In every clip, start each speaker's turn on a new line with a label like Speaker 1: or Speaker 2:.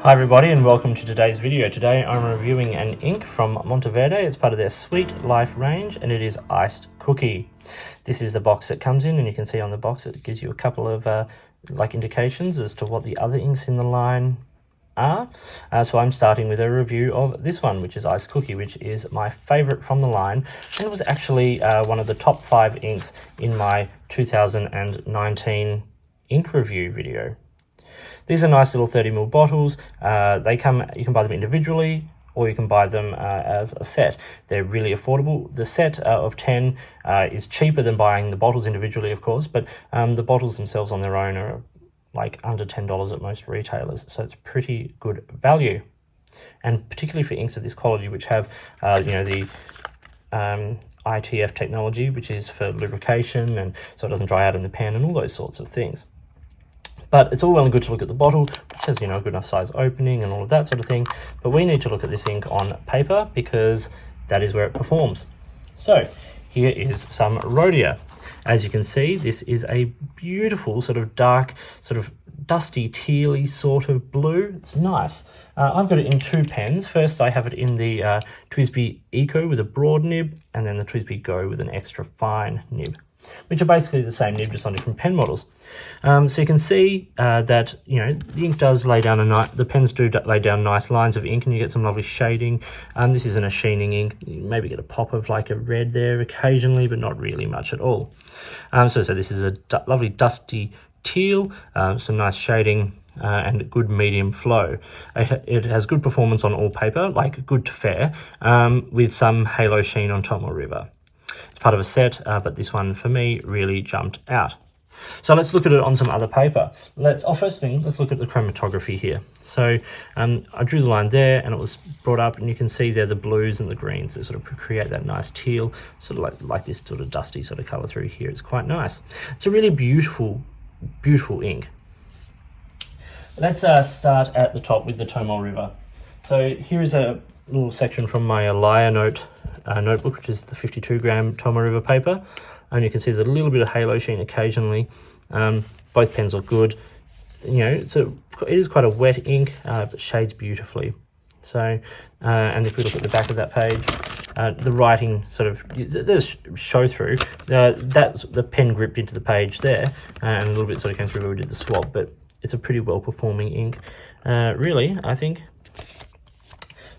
Speaker 1: Hi everybody and welcome to today's video. Today I'm reviewing an ink from Monteverde. It's part of their Sweet Life range and it is Iced Cookie. This is the box it comes in, and you can see on the box it gives you a couple of indications as to what the other inks in the line are. So I'm starting with a review of this one, which is Iced Cookie, which is my favorite from the line, and it was actually one of the top 5 inks in my 2019 ink review video. These are nice little 30ml bottles. You can buy them individually or you can buy them as a set. They're really affordable. The set of 10 is cheaper than buying the bottles individually, of course, but the bottles themselves on their own are like under $10 at most retailers, so it's pretty good value. And particularly for inks of this quality, which have the ITF technology, which is for lubrication, and so it doesn't dry out in the pen and all those sorts of things. But it's all well and good to look at the bottle, which has, a good enough size opening and all of that sort of thing. But we need to look at this ink on paper because that is where it performs. So here is some Rhodia. As you can see, this is a beautiful sort of dark, sort of dusty, tealy sort of blue. It's nice. I've got it in 2 pens. First, I have it in the TWSBI Eco with a broad nib, and then the TWSBI Go with an extra fine nib, which are basically the same nib, just on different pen models. So you can see that the ink does lay down the pens do lay down nice lines of ink, and you get some lovely shading. This isn't a sheening ink. You maybe get a pop of like a red there occasionally, but not really much at all. So this is a lovely dusty teal, some nice shading, and good medium flow. It has good performance on all paper, like good to fair, with some halo sheen on Tomoe River. It's part of a set, but this one for me really jumped out. So let's look at it on some other paper. First thing, let's look at the chromatography here. So I drew the line there and it was brought up, and you can see there the blues and the greens that sort of create that nice teal, sort of like this sort of dusty sort of color through here. It's quite nice. It's a really beautiful, beautiful ink. Let's start at the top with the Tomoe River. So here is a little section from my Elia notebook, which is the 52-gram Tomoe River paper. And you can see there's a little bit of halo sheen occasionally. Both pens look good. It is quite a wet ink, but shades beautifully. So, and if we look at the back of that page, the writing there's show through. That's the pen gripped into the page there, and a little bit sort of came through where we did the swab, but it's a pretty well performing ink, really, I think.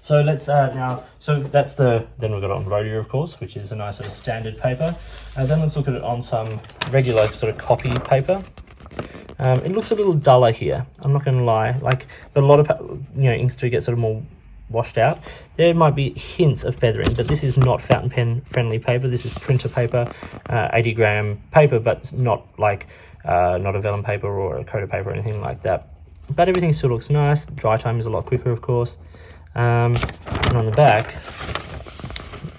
Speaker 1: So let's then we've got it on Rhodia, of course, which is a nice sort of standard paper. Then let's look at it on some regular sort of copy paper. It looks a little duller here, I'm not going to lie. But a lot of inks do get sort of more washed out. There might be hints of feathering, but this is not fountain pen friendly paper. This is printer paper, 80-gram paper, but not not a vellum paper or a coated paper or anything like that. But everything still looks nice. Dry time is a lot quicker, of course. And on the back,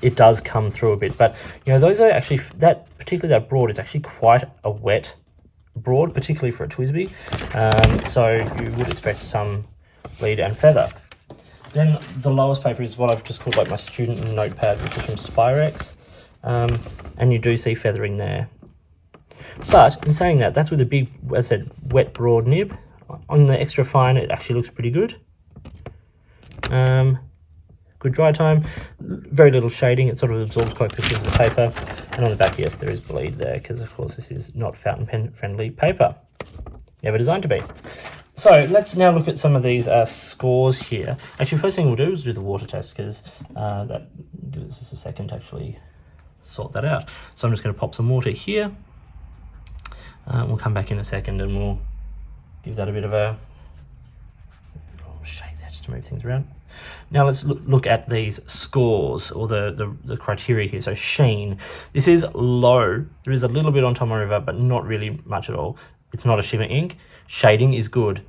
Speaker 1: it does come through a bit, but those are actually particularly that broad is actually quite a wet broad, particularly for a TWSBI. So you would expect some bleed and feather. Then the lowest paper is what I've just called my student notepad, which is from Spyrex, and you do see feathering there. But in saying that, that's with a big, as I said, wet broad nib. On the extra fine, it actually looks pretty good. Good dry time, very little shading. It sort of absorbs quite quickly into the paper. And on the back, yes, there is bleed there because, of course, this is not fountain pen friendly paper. Never designed to be. So let's now look at some of these scores here. Actually, first thing we'll do is do the water test, because that gives us a second to actually sort that out. So I'm just going to pop some water here. We'll come back in a second and we'll give that a bit of a shake there just to move things around. Now let's look at these scores, or the criteria here. So sheen, this is low. There is a little bit on Tomoe River, but not really much at all. It's not a shimmer ink. Shading is good.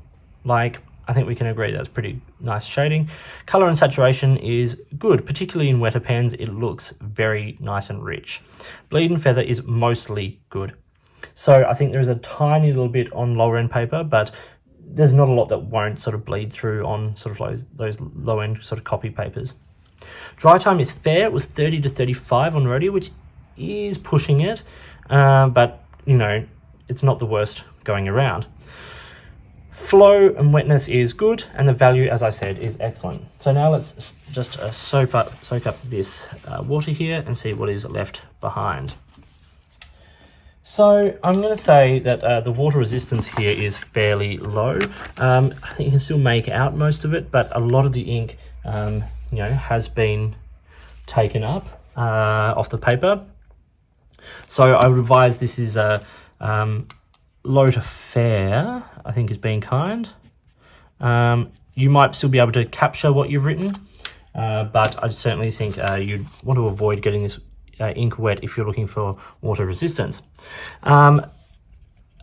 Speaker 1: I think we can agree that's pretty nice shading. Color and saturation is good, particularly in wetter pens. It looks very nice and rich. Bleed and feather is mostly good. So I think there's a tiny little bit on lower end paper, but there's not a lot that won't sort of bleed through on sort of those low end sort of copy papers. Dry time is fair. It was 30 to 35 on Rhodia, which is pushing it, but it's not the worst going around. Flow and wetness is good, and the value, as I said, is excellent. So now let's just soak up this water here and see what is left behind. So I'm going to say that the water resistance here is fairly low. I think you can still make out most of it, but a lot of the ink, has been taken up off the paper. So I would advise this is a low to fair, I think is being kind. You might still be able to capture what you've written, but I certainly think you'd want to avoid getting this ink wet if you're looking for water resistance. A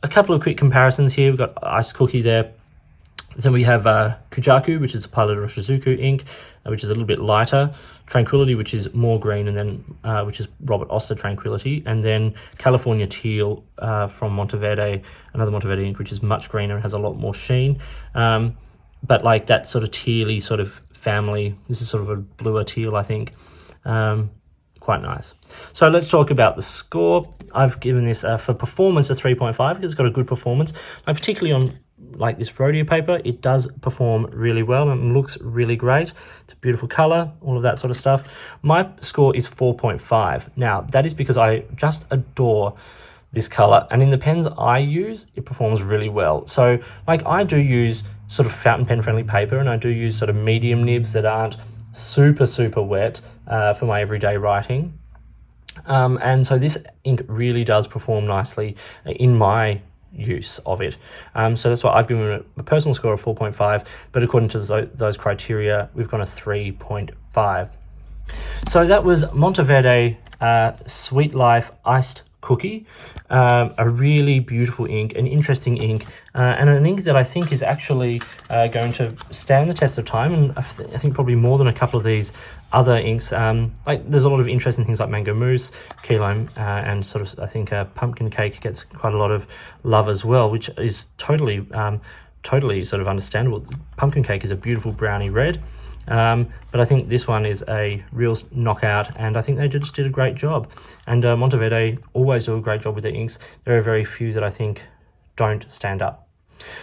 Speaker 1: couple of quick comparisons here. We've got Iced Cookie there. Then we have Kujaku, which is Pilot or Shizuku ink, which is a little bit lighter. Tranquility, which is more green, and then which is Robert Oster Tranquility, and then California Teal from Monteverde, another Monteverde ink, which is much greener and has a lot more sheen. But like that sort of tealy sort of family, this is sort of a bluer teal, I think. Quite nice. So let's talk about the score. I've given this for performance a 3.5 because it's got a good performance. Particularly on like this rodeo paper, it does perform really well and looks really great. It's a beautiful color, all of that sort of stuff. My score is 4.5. Now that is because I just adore this color, and in the pens I use, it performs really well. So like I do use sort of fountain pen friendly paper, and I do use sort of medium nibs that aren't super wet for my everyday writing, and so this ink really does perform nicely in my use of it. So that's why I've given it a personal score of 4.5, but according to those criteria, we've got a 3.5. So that was Monteverde Sweet Life Iced Cookie, a really beautiful ink, an interesting ink, and an ink that I think is actually going to stand the test of time, and I think probably more than a couple of these other inks. Like there's a lot of interesting things like Mango Mousse, Key Lime, and sort of I think Pumpkin Cake gets quite a lot of love as well, which is totally sort of understandable. Pumpkin Cake is a beautiful brownie red. But I think this one is a real knockout, and I think they just did a great job. And Monteverde always do a great job with their inks. There are very few that I think don't stand up.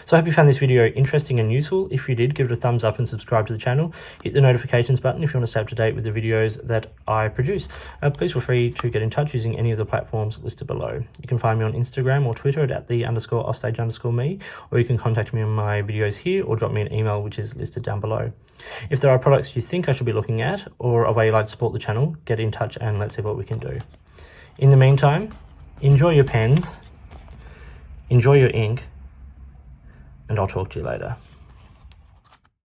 Speaker 1: So I hope you found this video interesting and useful. If you did, give it a thumbs up and subscribe to the channel. Hit the notifications button if you want to stay up to date with the videos that I produce. Please feel free to get in touch using any of the platforms listed below. You can find me on Instagram or Twitter at @the_offstage_me, or you can contact me on my videos here or drop me an email, which is listed down below. If there are products you think I should be looking at or a way you'd like to support the channel, get in touch and let's see what we can do. In the meantime, enjoy your pens, enjoy your ink, and I'll talk to you later.